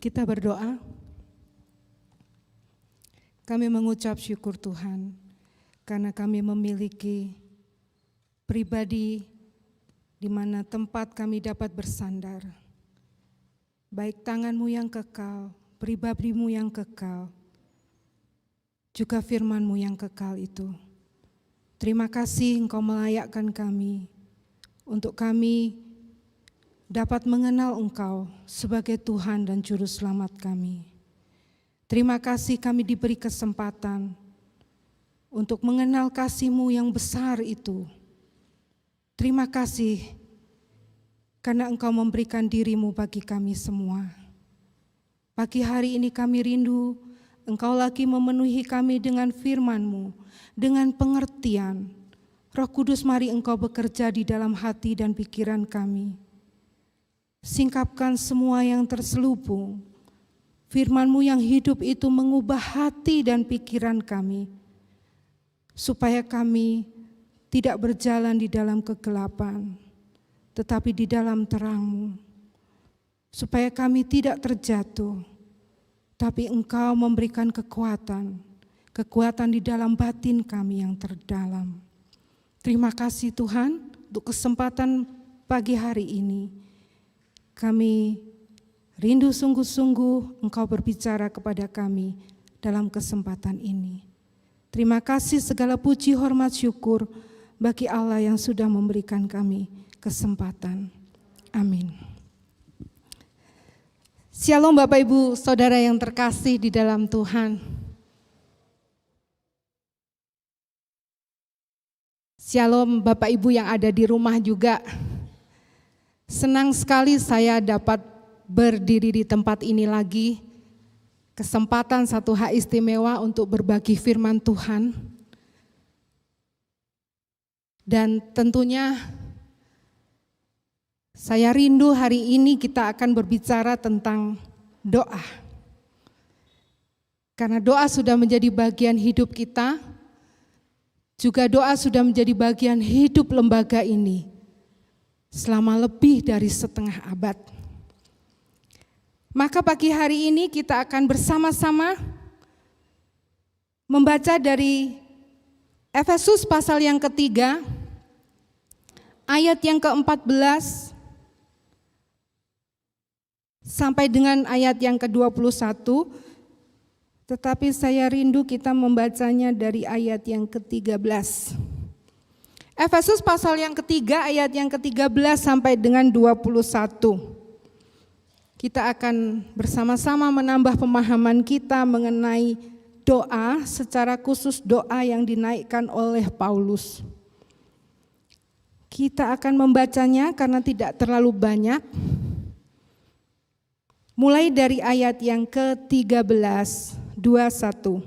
Kita berdoa. Kami mengucap syukur Tuhan, karena kami memiliki pribadi di mana tempat kami dapat bersandar. Baik tangan-Mu yang kekal, pribadi-Mu yang kekal, juga firman-Mu yang kekal itu. Terima kasih Engkau melayakkan kami, untuk kami dapat mengenal Engkau sebagai Tuhan dan Juru Selamat kami. Terima kasih kami diberi kesempatan untuk mengenal kasih-Mu yang besar itu. Terima kasih karena Engkau memberikan diri-Mu bagi kami semua. Pagi hari ini kami rindu Engkau lagi memenuhi kami dengan firman-Mu, dengan pengertian. Roh Kudus, mari Engkau bekerja di dalam hati dan pikiran kami. Singkapkan semua yang terselubung. Firman-Mu yang hidup itu mengubah hati dan pikiran kami, supaya kami tidak berjalan di dalam kegelapan, tetapi di dalam terang-Mu. Supaya kami tidak terjatuh, tapi Engkau memberikan kekuatan di dalam batin kami yang terdalam. Terima kasih Tuhan untuk kesempatan pagi hari ini. Kami rindu sungguh-sungguh Engkau berbicara kepada kami dalam kesempatan ini. Terima kasih, segala puji, hormat, syukur bagi Allah yang sudah memberikan kami kesempatan. Amin. Shalom Bapak Ibu Saudara yang terkasih di dalam Tuhan. Shalom Bapak Ibu yang ada di rumah juga. Senang sekali saya dapat berdiri di tempat ini lagi. Kesempatan satu hak istimewa untuk berbagi firman Tuhan. Dan tentunya saya rindu hari ini kita akan berbicara tentang doa. Karena doa sudah menjadi bagian hidup kita, juga doa sudah menjadi bagian hidup lembaga ini selama lebih dari setengah abad. Maka pagi hari ini kita akan bersama-sama membaca dari Efesus pasal yang ketiga, ayat yang ke-14 sampai dengan ayat yang ke-21, tetapi saya rindu kita membacanya dari ayat yang ke-13. Efesus pasal yang ketiga, ayat yang ke-13 sampai dengan 21. Kita akan bersama-sama menambah pemahaman kita mengenai doa, secara khusus doa yang dinaikkan oleh Paulus. Kita akan membacanya karena tidak terlalu banyak. Mulai dari ayat yang ke-13, 21.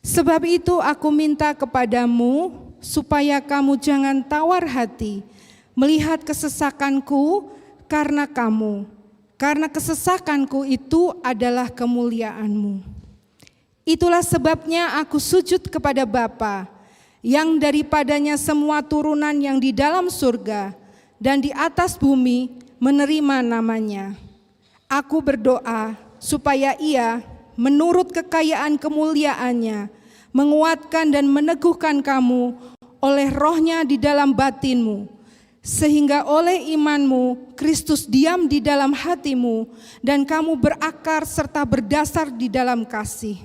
Sebab itu aku minta kepadamu supaya kamu jangan tawar hati melihat kesesakanku karena kamu. Karena kesesakanku itu adalah kemuliaanmu. Itulah sebabnya aku sujud kepada Bapa, yang daripadanya semua turunan yang di dalam surga dan di atas bumi menerima namanya. Aku berdoa supaya Ia menurut kekayaan kemuliaannya menguatkan dan meneguhkan kamu oleh Roh-Nya di dalam batinmu, sehingga oleh imanmu Kristus diam di dalam hatimu dan kamu berakar serta berdasar di dalam kasih.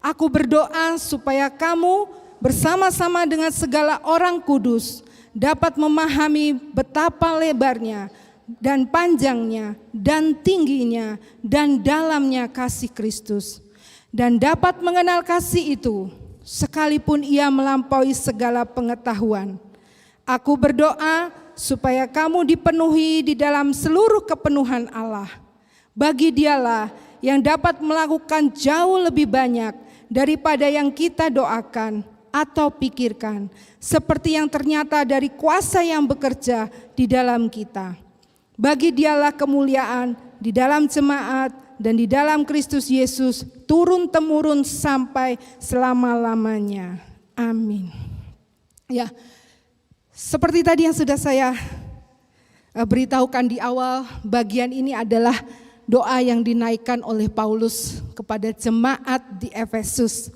Aku berdoa supaya kamu bersama-sama dengan segala orang kudus dapat memahami betapa lebarnya dan panjangnya dan tingginya dan dalamnya kasih Kristus, dan dapat mengenal kasih itu sekalipun ia melampaui segala pengetahuan. Aku berdoa supaya kamu dipenuhi di dalam seluruh kepenuhan Allah. Bagi Dialah yang dapat melakukan jauh lebih banyak daripada yang kita doakan atau pikirkan, seperti yang ternyata dari kuasa yang bekerja di dalam kita. Bagi Dialah kemuliaan di dalam jemaat dan di dalam Kristus Yesus turun-temurun sampai selama-lamanya. Amin. Ya, seperti tadi yang sudah saya beritahukan di awal, bagian ini adalah doa yang dinaikkan oleh Paulus kepada jemaat di Efesus.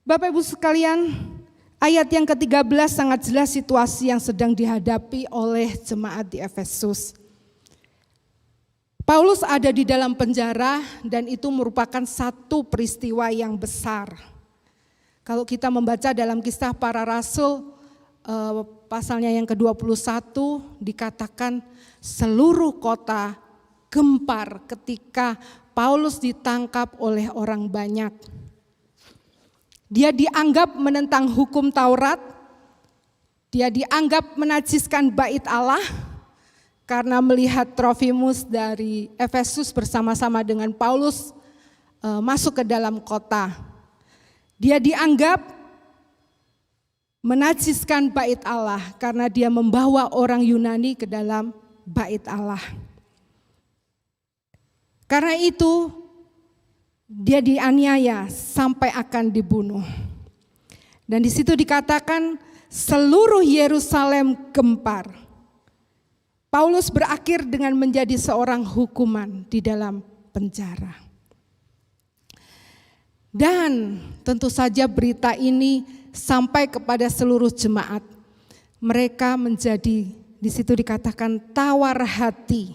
Bapak Ibu sekalian, ayat yang ke-13 sangat jelas situasi yang sedang dihadapi oleh jemaat di Efesus. Paulus ada di dalam penjara dan itu merupakan satu peristiwa yang besar. Kalau kita membaca dalam Kisah Para Rasul, pasalnya yang ke-21 dikatakan seluruh kota gempar ketika Paulus ditangkap oleh orang banyak. Dia dianggap menentang hukum Taurat, dia dianggap menajiskan bait Allah karena melihat Trofimus dari Efesus bersama-sama dengan Paulus masuk ke dalam kota. Dia dianggap menajiskan bait Allah karena dia membawa orang Yunani ke dalam bait Allah. Karena itu dia dianiaya sampai akan dibunuh. Dan di situ dikatakan seluruh Yerusalem gempar. Paulus berakhir dengan menjadi seorang hukuman di dalam penjara. Dan tentu saja berita ini sampai kepada seluruh jemaat. Mereka menjadi, di situ dikatakan tawar hati.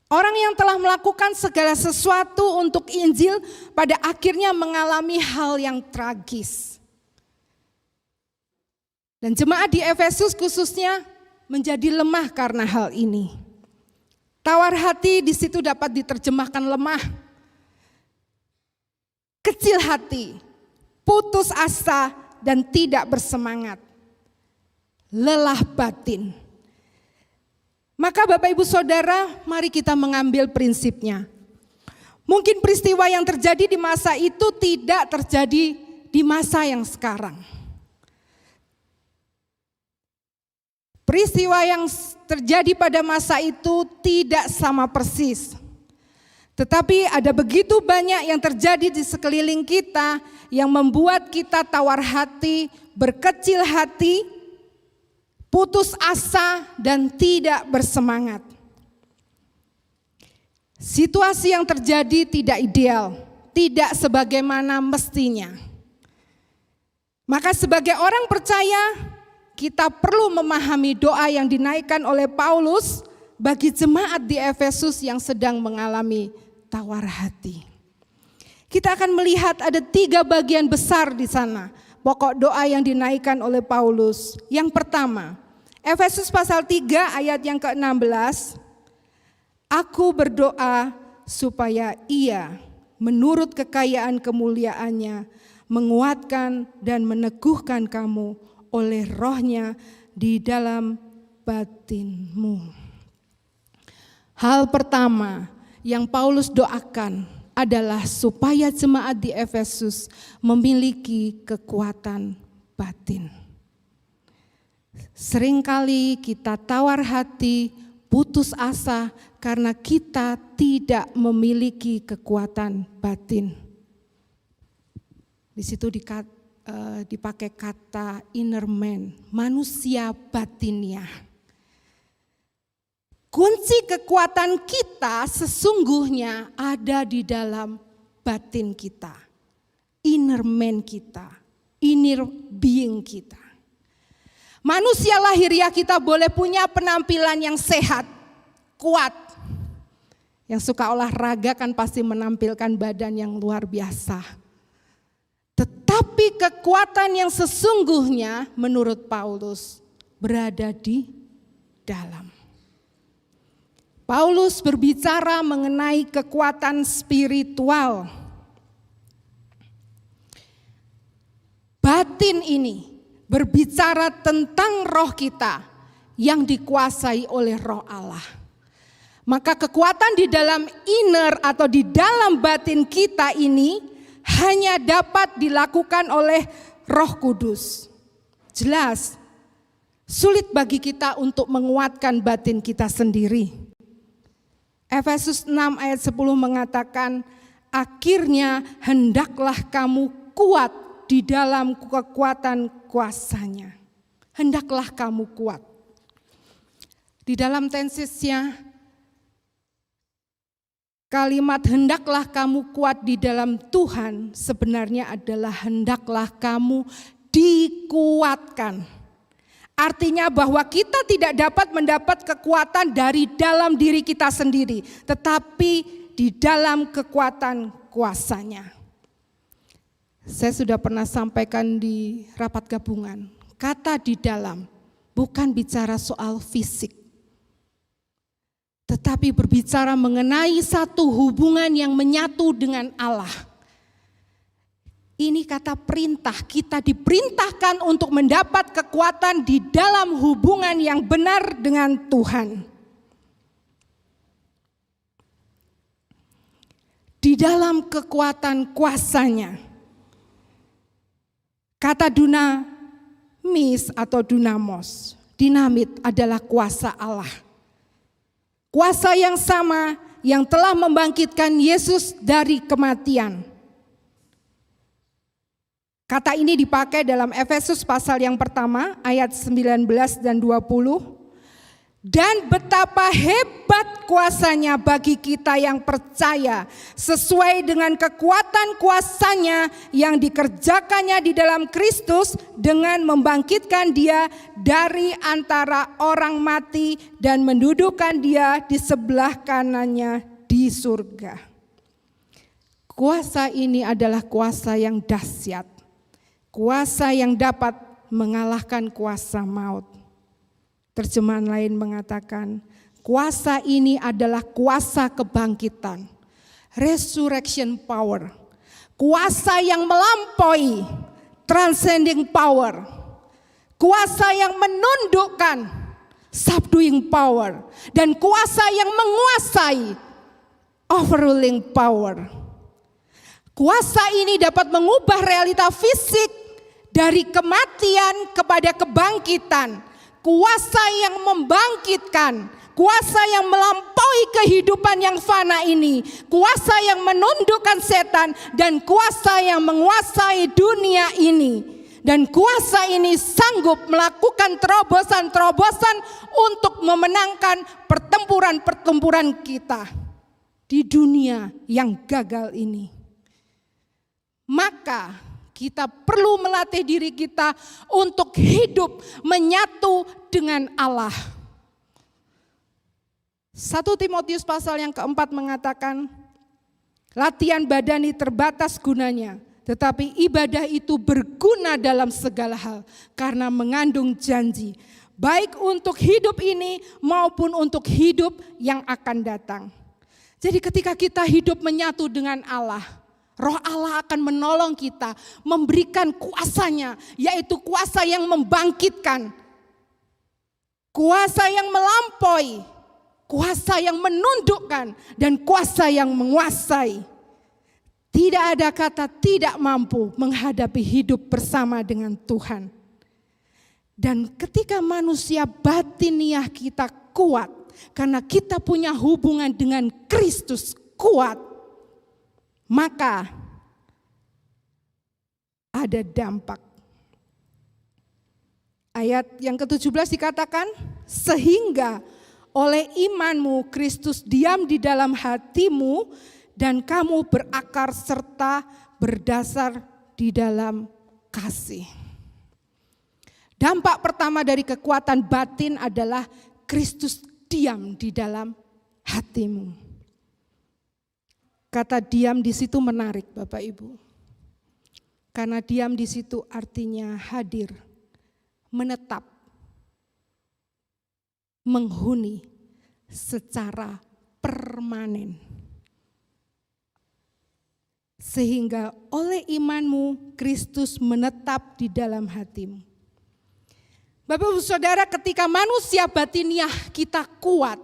Orang yang telah melakukan segala sesuatu untuk Injil pada akhirnya mengalami hal yang tragis. Dan jemaat di Efesus khususnya menjadi lemah karena hal ini. Tawar hati di situ dapat diterjemahkan lemah, kecil hati, putus asa dan tidak bersemangat, lelah batin. Maka Bapak Ibu Saudara, mari kita mengambil prinsipnya. Mungkin peristiwa yang terjadi di masa itu tidak terjadi di masa yang sekarang. Peristiwa yang terjadi pada masa itu tidak sama persis. Tetapi ada begitu banyak yang terjadi di sekeliling kita yang membuat kita tawar hati, berkecil hati, putus asa dan tidak bersemangat. Situasi yang terjadi tidak ideal, tidak sebagaimana mestinya. Maka sebagai orang percaya, kita perlu memahami doa yang dinaikkan oleh Paulus bagi jemaat di Efesus yang sedang mengalami tawar hati. Kita akan melihat ada 3 bagian besar di sana, pokok doa yang dinaikkan oleh Paulus. Yang pertama, Efesus pasal 3 ayat yang ke-16, aku berdoa supaya Ia menurut kekayaan kemuliaannya menguatkan dan meneguhkan kamu oleh Roh-Nya di dalam batinmu. Hal pertama yang Paulus doakan adalah supaya jemaat di Efesus memiliki kekuatan batin. Seringkali kita tawar hati, putus asa karena kita tidak memiliki kekuatan batin. Di situ dipakai kata inner man, manusia batinnya. Kunci kekuatan kita sesungguhnya ada di dalam batin kita, inner man kita, inner being kita. Manusia lahiriah kita boleh punya penampilan yang sehat, kuat. Yang suka olahraga kan pasti menampilkan badan yang luar biasa. Tetapi kekuatan yang sesungguhnya menurut Paulus berada di dalam. Paulus berbicara mengenai kekuatan spiritual. Batin ini berbicara tentang roh kita yang dikuasai oleh roh Allah. Maka kekuatan di dalam inner atau di dalam batin kita ini hanya dapat dilakukan oleh Roh Kudus. Jelas, sulit bagi kita untuk menguatkan batin kita sendiri. Efesus 6 ayat 10 mengatakan, akhirnya hendaklah kamu kuat di dalam kekuatan kuasanya. Hendaklah kamu kuat. Di dalam tensisnya Kalimat hendaklah kamu kuat di dalam Tuhan sebenarnya adalah hendaklah kamu dikuatkan. Artinya bahwa kita tidak dapat mendapat kekuatan dari dalam diri kita sendiri, tetapi di dalam kekuatan kuasanya. Saya sudah pernah sampaikan di rapat gabungan, kata di dalam bukan bicara soal fisik, tetapi berbicara mengenai satu hubungan yang menyatu dengan Allah. Ini kata perintah, kita diperintahkan untuk mendapat kekuatan di dalam hubungan yang benar dengan Tuhan. Di dalam kekuatan kuasanya. Kata dunamis atau dunamos, dinamit adalah kuasa Allah. Kuasa yang sama yang telah membangkitkan Yesus dari kematian. Kata ini dipakai dalam Efesus pasal yang pertama ayat 19 dan 20. Dan betapa hebat kuasanya bagi kita yang percaya sesuai dengan kekuatan kuasanya yang dikerjakannya di dalam Kristus dengan membangkitkan dia dari antara orang mati dan mendudukkan dia di sebelah kanannya di surga. Kuasa ini adalah kuasa yang dahsyat. Kuasa yang dapat mengalahkan kuasa maut. Terjemahan lain mengatakan, kuasa ini adalah kuasa kebangkitan. Resurrection power. Kuasa yang melampaui, transcending power. Kuasa yang menundukkan, subduing power. Dan kuasa yang menguasai, overruling power. Kuasa ini dapat mengubah realita fisik dari kematian kepada kebangkitan, kuasa yang membangkitkan, kuasa yang melampaui kehidupan yang fana ini, kuasa yang menundukkan setan dan kuasa yang menguasai dunia ini. Dan kuasa ini sanggup melakukan terobosan-terobosan untuk memenangkan pertempuran-pertempuran kita di dunia yang gagal ini. Maka kita perlu melatih diri kita untuk hidup menyatu dengan Allah. 1 Timotius pasal yang keempat mengatakan, latihan badani terbatas gunanya, tetapi ibadah itu berguna dalam segala hal karena mengandung janji, baik untuk hidup ini maupun untuk hidup yang akan datang. Jadi ketika kita hidup menyatu dengan Allah, Roh Allah akan menolong kita, memberikan kuasanya, yaitu kuasa yang membangkitkan, kuasa yang melampaui, kuasa yang menundukkan, dan kuasa yang menguasai. Tidak ada kata tidak mampu menghadapi hidup bersama dengan Tuhan. Dan ketika manusia batiniah kita kuat, karena kita punya hubungan dengan Kristus kuat, maka ada dampak. Ayat yang ke-17 dikatakan, sehingga oleh imanmu Kristus diam di dalam hatimu dan kamu berakar serta berdasar di dalam kasih. Dampak pertama dari kekuatan batin adalah Kristus diam di dalam hatimu. Kata diam di situ menarik Bapak Ibu. Karena diam di situ artinya hadir, menetap, menghuni secara permanen. Sehingga oleh imanmu Kristus menetap di dalam hatimu. Bapak Ibu Saudara, ketika manusia batiniah kita kuat,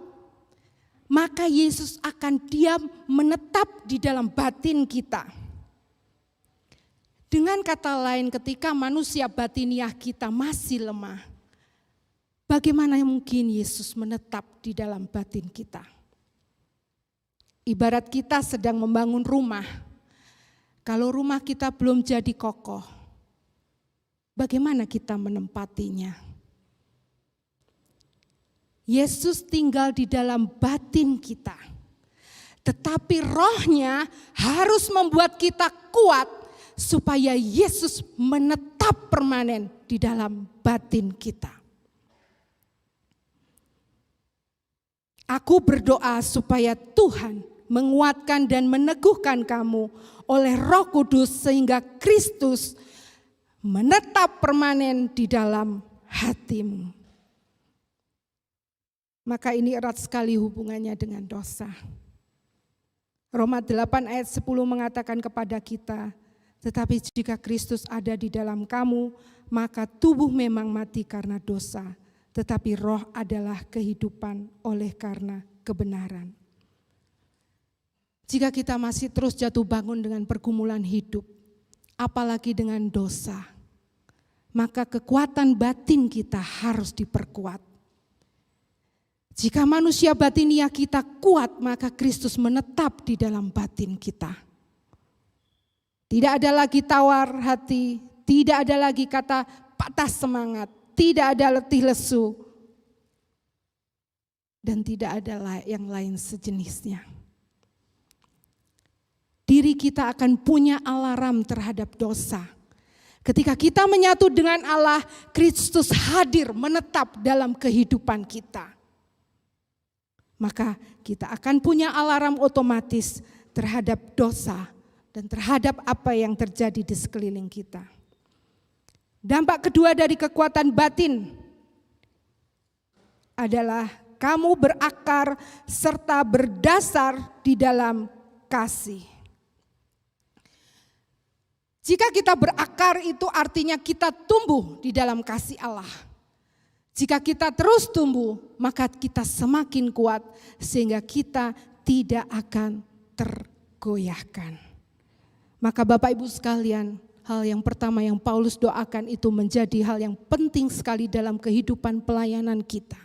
maka Yesus akan diam menetap di dalam batin kita. Dengan kata lain, ketika manusia batiniah kita masih lemah, bagaimana mungkin Yesus menetap di dalam batin kita? Ibarat kita sedang membangun rumah. Kalau rumah kita belum jadi kokoh, bagaimana kita menempatinya? Yesus tinggal di dalam batin kita. Tetapi rohnya harus membuat kita kuat supaya Yesus menetap permanen di dalam batin kita. Aku berdoa supaya Tuhan menguatkan dan meneguhkan kamu oleh Roh Kudus sehingga Kristus menetap permanen di dalam hatimu. Maka ini erat sekali hubungannya dengan dosa. Roma 8 ayat 10 mengatakan kepada kita, tetapi jika Kristus ada di dalam kamu, maka tubuh memang mati karena dosa, tetapi roh adalah kehidupan oleh karena kebenaran. Jika kita masih terus jatuh bangun dengan pergumulan hidup, apalagi dengan dosa, maka kekuatan batin kita harus diperkuat. Jika manusia batiniah kita kuat, maka Kristus menetap di dalam batin kita. Tidak ada lagi tawar hati, tidak ada lagi kata patah semangat, tidak ada letih lesu, dan tidak ada yang lain sejenisnya. Diri kita akan punya alarm terhadap dosa. Ketika kita menyatu dengan Allah, Kristus hadir menetap dalam kehidupan kita. Maka kita akan punya alarm otomatis terhadap dosa dan terhadap apa yang terjadi di sekeliling kita. Dampak kedua dari kekuatan batin adalah kamu berakar serta berdasar di dalam kasih. Jika kita berakar itu artinya kita tumbuh di dalam kasih Allah. Jika kita terus tumbuh, maka kita semakin kuat sehingga kita tidak akan tergoyahkan. Maka Bapak Ibu sekalian, hal yang pertama yang Paulus doakan itu menjadi hal yang penting sekali dalam kehidupan pelayanan kita.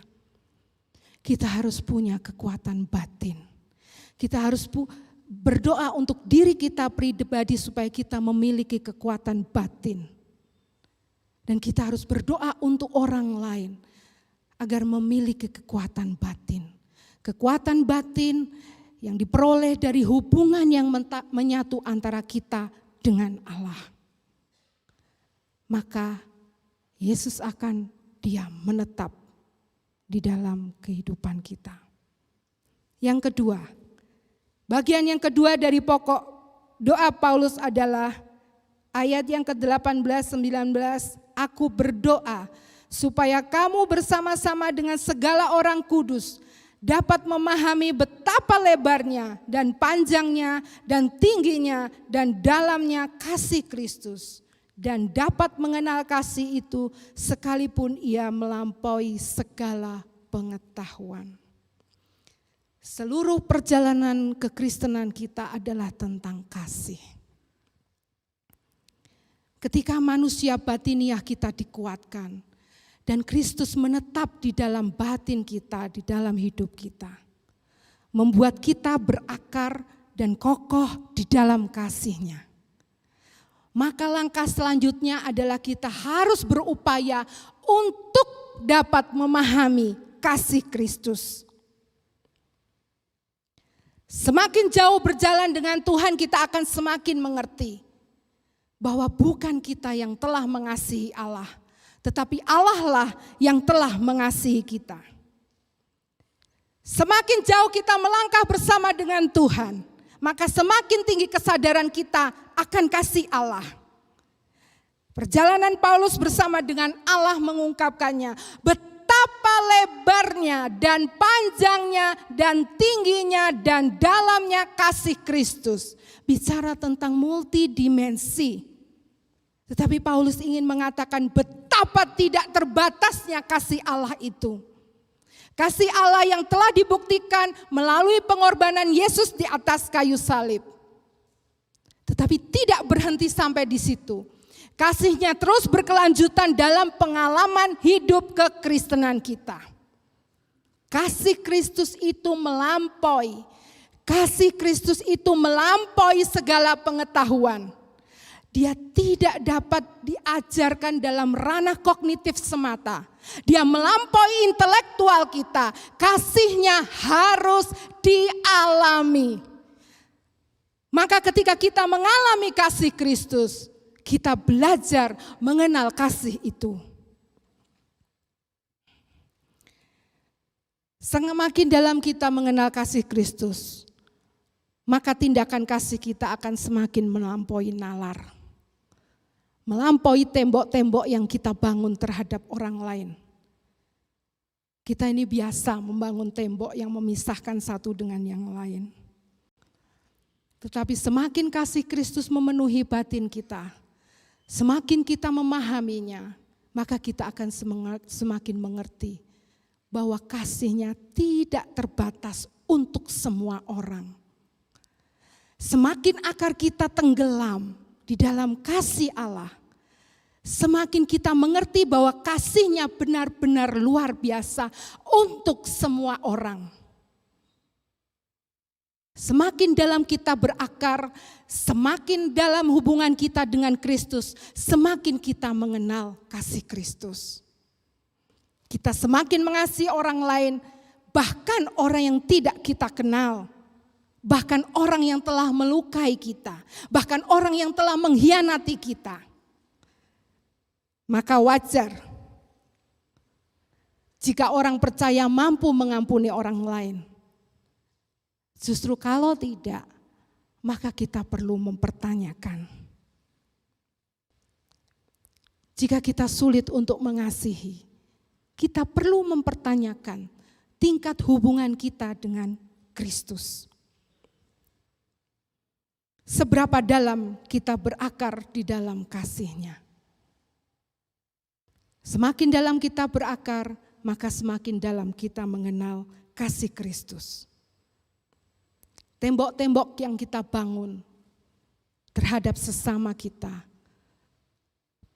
Kita harus punya kekuatan batin. Kita harus berdoa untuk diri kita pribadi supaya kita memiliki kekuatan batin. Dan kita harus berdoa untuk orang lain agar memiliki kekuatan batin. Kekuatan batin yang diperoleh dari hubungan yang menyatu antara kita dengan Allah. Maka Yesus akan diam menetap di dalam kehidupan kita. Yang kedua, bagian yang kedua dari pokok doa Paulus adalah ayat yang ke-18-19, aku berdoa supaya kamu bersama-sama dengan segala orang kudus dapat memahami betapa lebarnya dan panjangnya dan tingginya dan dalamnya kasih Kristus. Dan dapat mengenal kasih itu sekalipun ia melampaui segala pengetahuan. Seluruh perjalanan kekristenan kita adalah tentang kasih. Ketika manusia batiniah kita dikuatkan dan Kristus menetap di dalam batin kita, di dalam hidup kita, membuat kita berakar dan kokoh di dalam kasih-Nya. Maka langkah selanjutnya adalah kita harus berupaya untuk dapat memahami kasih Kristus. Semakin jauh berjalan dengan Tuhan, kita akan semakin mengerti bahwa bukan kita yang telah mengasihi Allah, tetapi Allah lah yang telah mengasihi kita. Semakin jauh kita melangkah bersama dengan Tuhan, maka semakin tinggi kesadaran kita akan kasih Allah. Perjalanan Paulus bersama dengan Allah mengungkapkannya, betapa lebarnya dan panjangnya dan tingginya dan dalamnya kasih Kristus. Bicara tentang multidimensi. Tetapi Paulus ingin mengatakan betapa tidak terbatasnya kasih Allah itu. Kasih Allah yang telah dibuktikan melalui pengorbanan Yesus di atas kayu salib. Tetapi tidak berhenti sampai di situ. Kasih-Nya terus berkelanjutan dalam pengalaman hidup kekristenan kita. Kasih Kristus itu melampaui. Kasih Kristus itu melampaui segala pengetahuan. Dia tidak dapat diajarkan dalam ranah kognitif semata. Dia melampaui intelektual kita. Kasih-Nya harus dialami. Maka ketika kita mengalami kasih Kristus, kita belajar mengenal kasih itu. Semakin dalam kita mengenal kasih Kristus, maka tindakan kasih kita akan semakin melampaui nalar. Melampaui tembok-tembok yang kita bangun terhadap orang lain. Kita ini biasa membangun tembok yang memisahkan satu dengan yang lain. Tetapi semakin kasih Kristus memenuhi batin kita, semakin kita memahaminya, maka kita akan semakin mengerti bahwa kasih-Nya tidak terbatas untuk semua orang. Semakin akar kita tenggelam di dalam kasih Allah, semakin kita mengerti bahwa kasih-Nya benar-benar luar biasa untuk semua orang. Semakin dalam kita berakar, semakin dalam hubungan kita dengan Kristus, semakin kita mengenal kasih Kristus. Kita semakin mengasihi orang lain, bahkan orang yang tidak kita kenal. Bahkan orang yang telah melukai kita, bahkan orang yang telah mengkhianati kita. Maka wajar jika orang percaya mampu mengampuni orang lain. Justru kalau tidak, maka kita perlu mempertanyakan. Jika kita sulit untuk mengasihi, kita perlu mempertanyakan tingkat hubungan kita dengan Kristus. Seberapa dalam kita berakar di dalam kasih-Nya. Semakin dalam kita berakar, maka semakin dalam kita mengenal kasih Kristus. Tembok-tembok yang kita bangun terhadap sesama kita,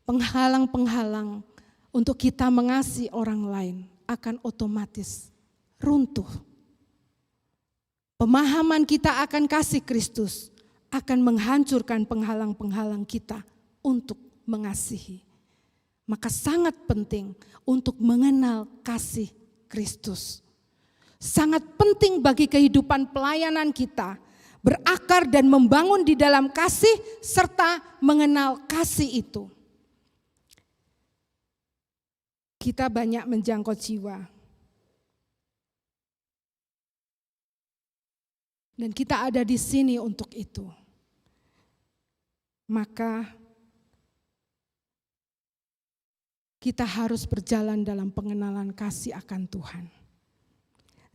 penghalang-penghalang untuk kita mengasihi orang lain akan otomatis runtuh. Pemahaman kita akan kasih Kristus akan menghancurkan penghalang-penghalang kita untuk mengasihi. Maka sangat penting untuk mengenal kasih Kristus. Sangat penting bagi kehidupan pelayanan kita berakar dan membangun di dalam kasih serta mengenal kasih itu. Kita banyak menjangkau jiwa. Dan kita ada di sini untuk itu. Maka kita harus berjalan dalam pengenalan kasih akan Tuhan.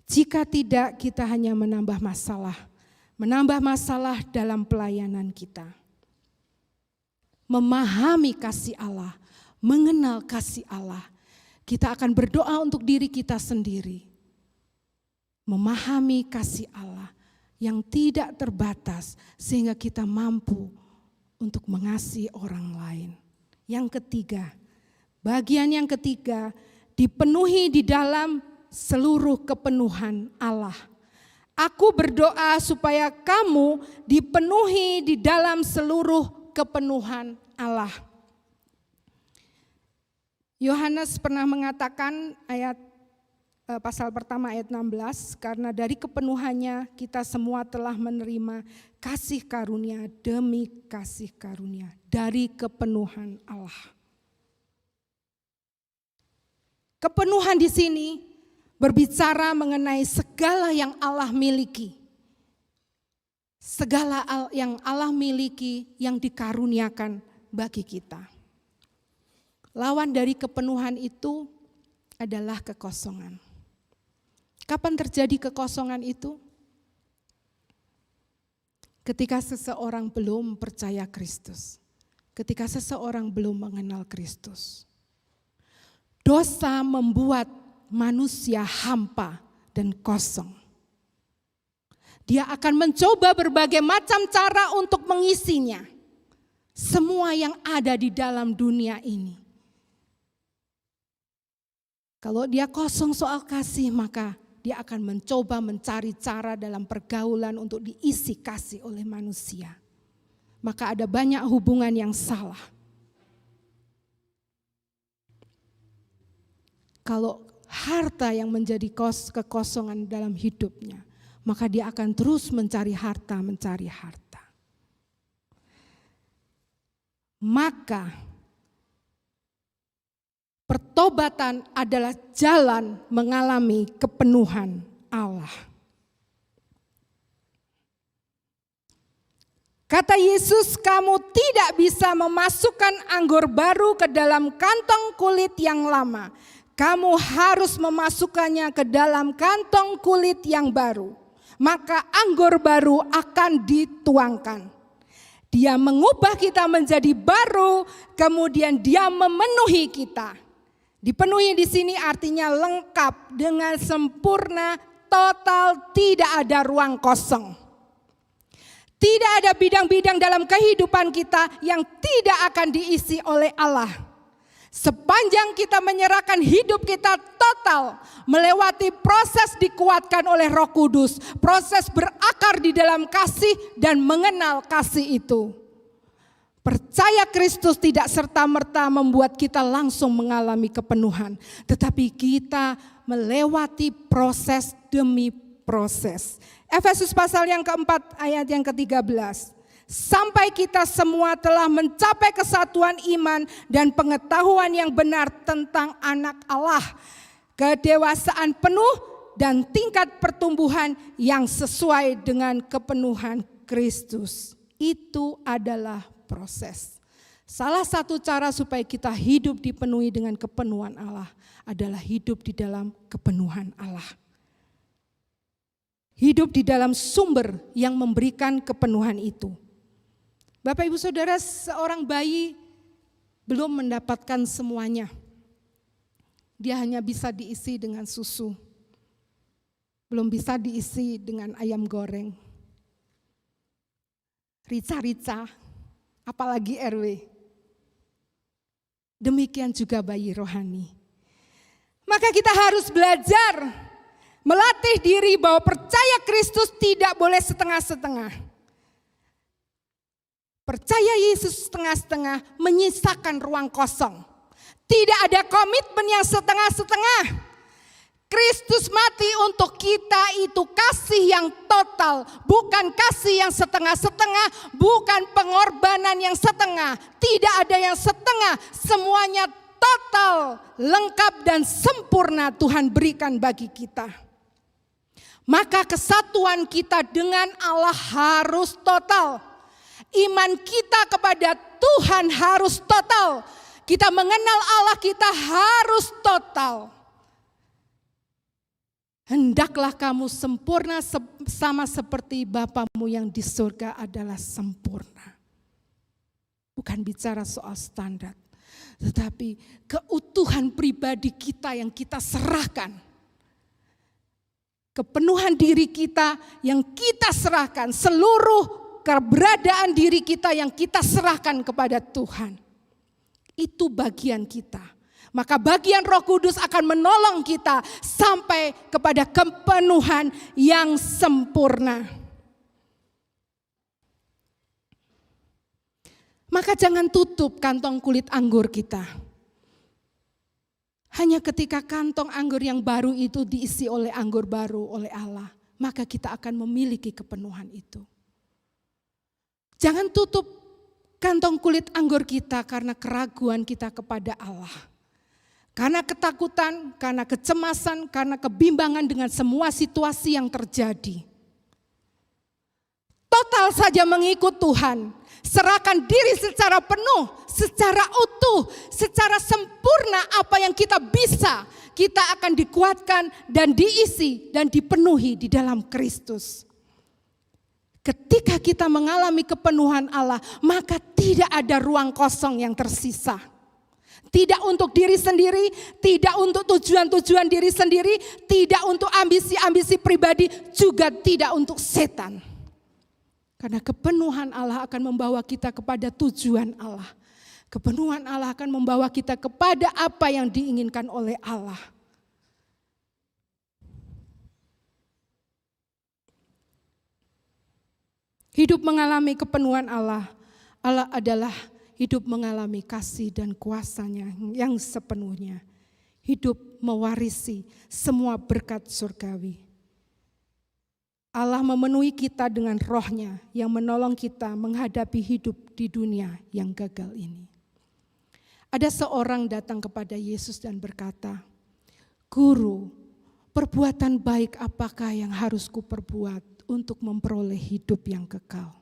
Jika tidak, kita hanya menambah masalah dalam pelayanan kita. Memahami kasih Allah, mengenal kasih Allah, kita akan berdoa untuk diri kita sendiri. Memahami kasih Allah yang tidak terbatas sehingga kita mampu untuk mengasihi orang lain. Yang ketiga, bagian yang ketiga, dipenuhi di dalam seluruh kepenuhan Allah. Aku berdoa supaya kamu dipenuhi di dalam seluruh kepenuhan Allah. Yohanes pernah mengatakan pasal pertama ayat 16, karena dari kepenuhannya kita semua telah menerima kasih karunia demi kasih karunia dari kepenuhan Allah. Kepenuhan di sini berbicara mengenai segala yang Allah miliki. Segala yang Allah miliki yang dikaruniakan bagi kita. Lawan dari kepenuhan itu adalah kekosongan. Kapan terjadi kekosongan itu? Ketika seseorang belum percaya Kristus. Ketika seseorang belum mengenal Kristus. Dosa membuat manusia hampa dan kosong. Dia akan mencoba berbagai macam cara untuk mengisinya. Semua yang ada di dalam dunia ini. Kalau dia kosong soal kasih, maka dia akan mencoba mencari cara dalam pergaulan untuk diisi kasih oleh manusia. Maka ada banyak hubungan yang salah. Kalau harta yang menjadi kekosongan dalam hidupnya, maka dia akan terus mencari harta. maka pertobatan adalah jalan mengalami kepenuhan Allah. Kata Yesus, kamu tidak bisa memasukkan anggur baru ke dalam kantong kulit yang lama. Kamu harus memasukkannya ke dalam kantong kulit yang baru. Maka anggur baru akan dituangkan. Dia mengubah kita menjadi baru, kemudian dia memenuhi kita. Dipenuhi di sini artinya lengkap dengan sempurna, total, tidak ada ruang kosong. Tidak ada bidang-bidang dalam kehidupan kita yang tidak akan diisi oleh Allah. Sepanjang kita menyerahkan hidup kita total, melewati proses dikuatkan oleh Roh Kudus, proses berakar di dalam kasih dan mengenal kasih itu. Percaya Kristus tidak serta-merta membuat kita langsung mengalami kepenuhan, tetapi kita melewati proses demi proses. Efesus pasal yang keempat ayat yang ke-13. Sampai kita semua telah mencapai kesatuan iman dan pengetahuan yang benar tentang anak Allah. Kedewasaan penuh dan tingkat pertumbuhan yang sesuai dengan kepenuhan Kristus. Itu adalah proses. Salah satu cara supaya kita hidup dipenuhi dengan kepenuhan Allah adalah hidup di dalam kepenuhan Allah. Hidup di dalam sumber yang memberikan kepenuhan itu. Bapak Ibu Saudara, seorang bayi belum mendapatkan semuanya. Dia hanya bisa diisi dengan susu. Belum bisa diisi dengan ayam goreng. Rica-rica, apalagi RW. Demikian juga bayi rohani. Maka kita harus belajar melatih diri bahwa percaya Kristus tidak boleh setengah-setengah. Percaya Yesus setengah-setengah menyisakan ruang kosong. Tidak ada komitmen yang setengah-setengah. Kristus mati untuk kita itu kasih yang total. Bukan kasih yang setengah-setengah. Bukan pengorbanan yang setengah. Tidak ada yang setengah. Semuanya total, lengkap dan sempurna Tuhan berikan bagi kita. Maka kesatuan kita dengan Allah harus total. Iman kita kepada Tuhan harus total. Kita mengenal Allah kita harus total. Hendaklah kamu sempurna sama seperti Bapamu yang di surga adalah sempurna. Bukan bicara soal standar, tetapi keutuhan pribadi kita yang kita serahkan. Kepenuhan diri kita yang kita serahkan, seluruh keberadaan diri kita yang kita serahkan kepada Tuhan. Itu bagian kita. Maka bagian Roh Kudus akan menolong kita sampai kepada kepenuhan yang sempurna. Maka jangan tutup kantong kulit anggur kita. Hanya ketika kantong anggur yang baru itu diisi oleh anggur baru oleh Allah, maka kita akan memiliki kepenuhan itu. Jangan tutup kantong kulit anggur kita karena keraguan kita kepada Allah. Karena ketakutan, karena kecemasan, karena kebimbangan dengan semua situasi yang terjadi. Total saja mengikut Tuhan. Serahkan diri secara penuh, secara utuh, secara sempurna apa yang kita bisa. Kita akan dikuatkan dan diisi dan dipenuhi di dalam Kristus. Ketika kita mengalami kepenuhan Allah, maka tidak ada ruang kosong yang tersisa. Tidak untuk diri sendiri, tidak untuk tujuan-tujuan diri sendiri, tidak untuk ambisi-ambisi pribadi, juga tidak untuk setan. Karena kepenuhan Allah akan membawa kita kepada tujuan Allah. Kepenuhan Allah akan membawa kita kepada apa yang diinginkan oleh Allah. Hidup mengalami kepenuhan Allah. Allah adalah hidup mengalami kasih dan kuasa-Nya yang sepenuhnya. Hidup mewarisi semua berkat surgawi. Allah memenuhi kita dengan roh-Nya yang menolong kita menghadapi hidup di dunia yang gagal ini. Ada seorang datang kepada Yesus dan berkata, "Guru, perbuatan baik apakah yang harus kuperbuat untuk memperoleh hidup yang kekal?"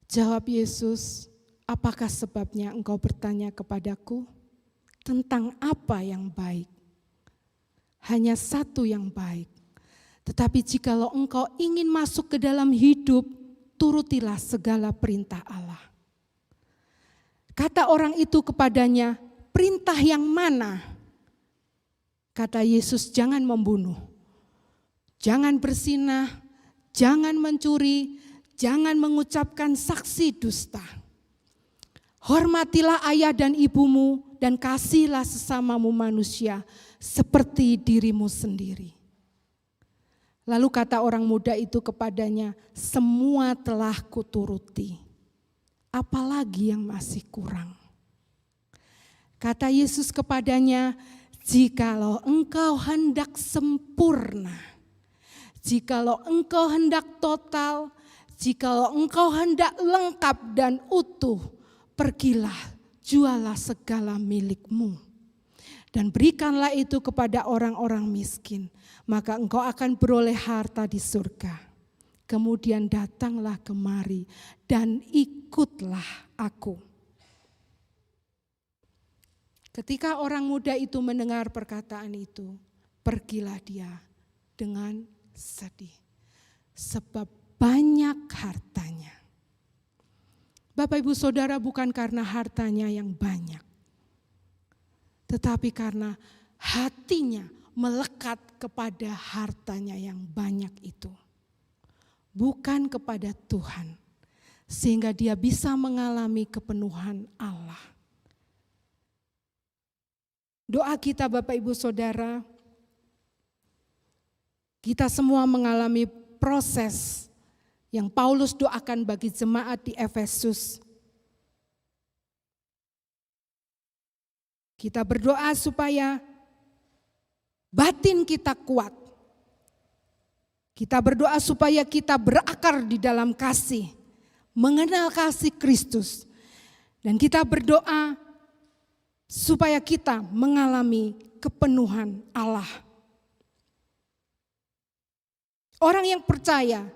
Jawab Yesus, "Apakah sebabnya engkau bertanya kepadaku tentang apa yang baik? Hanya satu yang baik. Tetapi jikalau engkau ingin masuk ke dalam hidup, turutilah segala perintah Allah." Kata orang itu kepadanya, "Perintah yang mana?" Kata Yesus, "Jangan membunuh, jangan berzinah, jangan mencuri, jangan mengucapkan saksi dusta. Hormatilah ayah dan ibumu dan kasihilah sesamamu manusia seperti dirimu sendiri." Lalu kata orang muda itu kepadanya, "Semua telah kuturuti. Apalagi yang masih kurang?" Kata Yesus kepadanya, "Jikalau engkau hendak sempurna, jikalau engkau hendak total, jikalau engkau hendak lengkap dan utuh, pergilah, jualah segala milikmu dan berikanlah itu kepada orang-orang miskin, maka engkau akan beroleh harta di surga. Kemudian datanglah kemari dan ikutlah aku." Ketika orang muda itu mendengar perkataan itu, pergilah dia dengan sedih, sebab banyak hartanya. Bapak Ibu Saudara, bukan karena hartanya yang banyak, tetapi karena hatinya melekat kepada hartanya yang banyak itu, bukan kepada Tuhan, sehingga dia bisa mengalami kepenuhan Allah. Doa kita Bapak Ibu Saudara, kita semua mengalami proses yang Paulus doakan bagi jemaat di Efesus. Kita berdoa supaya batin kita kuat. Kita berdoa supaya kita berakar di dalam kasih, mengenal kasih Kristus. Dan kita berdoa supaya kita mengalami kepenuhan Allah. Orang yang percaya,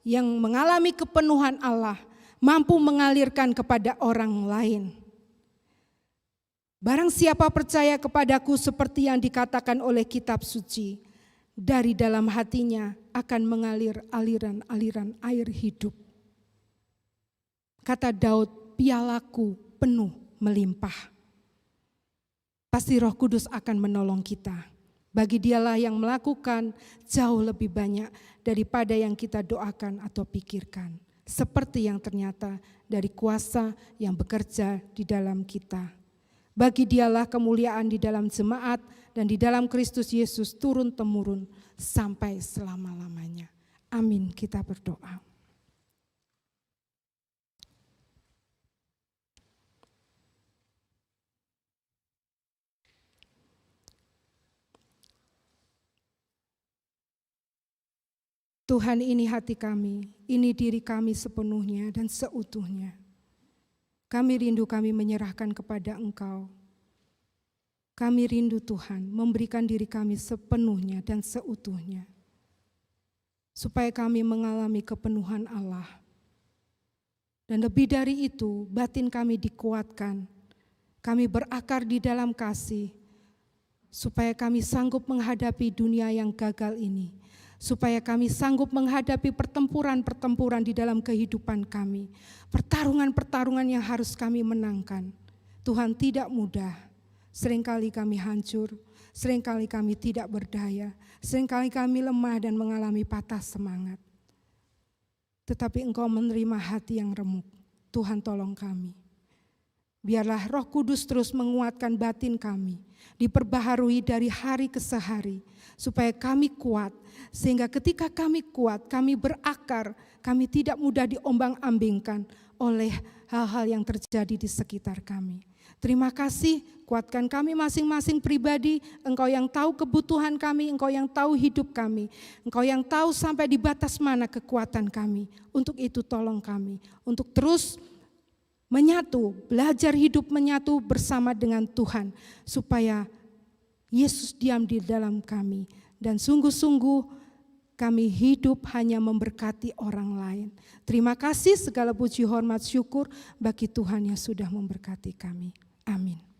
yang mengalami kepenuhan Allah, mampu mengalirkan kepada orang lain. Barang siapa percaya kepadaku seperti yang dikatakan oleh kitab suci, dari dalam hatinya akan mengalir aliran-aliran air hidup. Kata Daud, pialaku penuh melimpah. Pasti Roh Kudus akan menolong kita. Bagi Dialah yang melakukan jauh lebih banyak daripada yang kita doakan atau pikirkan. Seperti yang ternyata dari kuasa yang bekerja di dalam kita. Bagi Dialah kemuliaan di dalam jemaat dan di dalam Kristus Yesus turun-temurun sampai selama-lamanya. Amin, kita berdoa. Tuhan, ini hati kami, ini diri kami sepenuhnya dan seutuhnya. Kami rindu, kami menyerahkan kepada Engkau. Kami rindu Tuhan memberikan diri kami sepenuhnya dan seutuhnya. Supaya kami mengalami kepenuhan Allah. Dan lebih dari itu, batin kami dikuatkan. Kami berakar di dalam kasih. Supaya kami sanggup menghadapi dunia yang gagal ini. Supaya kami sanggup menghadapi pertempuran-pertempuran di dalam kehidupan kami. Pertarungan-pertarungan yang harus kami menangkan. Tuhan, tidak mudah. Seringkali kami hancur, seringkali kami tidak berdaya, seringkali kami lemah dan mengalami patah semangat. Tetapi Engkau menerima hati yang remuk. Tuhan, tolong kami. Biarlah Roh Kudus terus menguatkan batin kami, diperbaharui dari hari ke hari, supaya kami kuat, sehingga ketika kami kuat, kami berakar, kami tidak mudah diombang-ambingkan oleh hal-hal yang terjadi di sekitar kami. Terima kasih, kuatkan kami masing-masing pribadi. Engkau yang tahu kebutuhan kami, Engkau yang tahu hidup kami, Engkau yang tahu sampai di batas mana kekuatan kami. Untuk itu tolong kami, untuk terus menyatu, belajar hidup menyatu bersama dengan Tuhan, supaya Yesus diam di dalam kami, dan sungguh-sungguh kami hidup hanya memberkati orang lain. Terima kasih, segala puji hormat syukur bagi Tuhan yang sudah memberkati kami. Amin.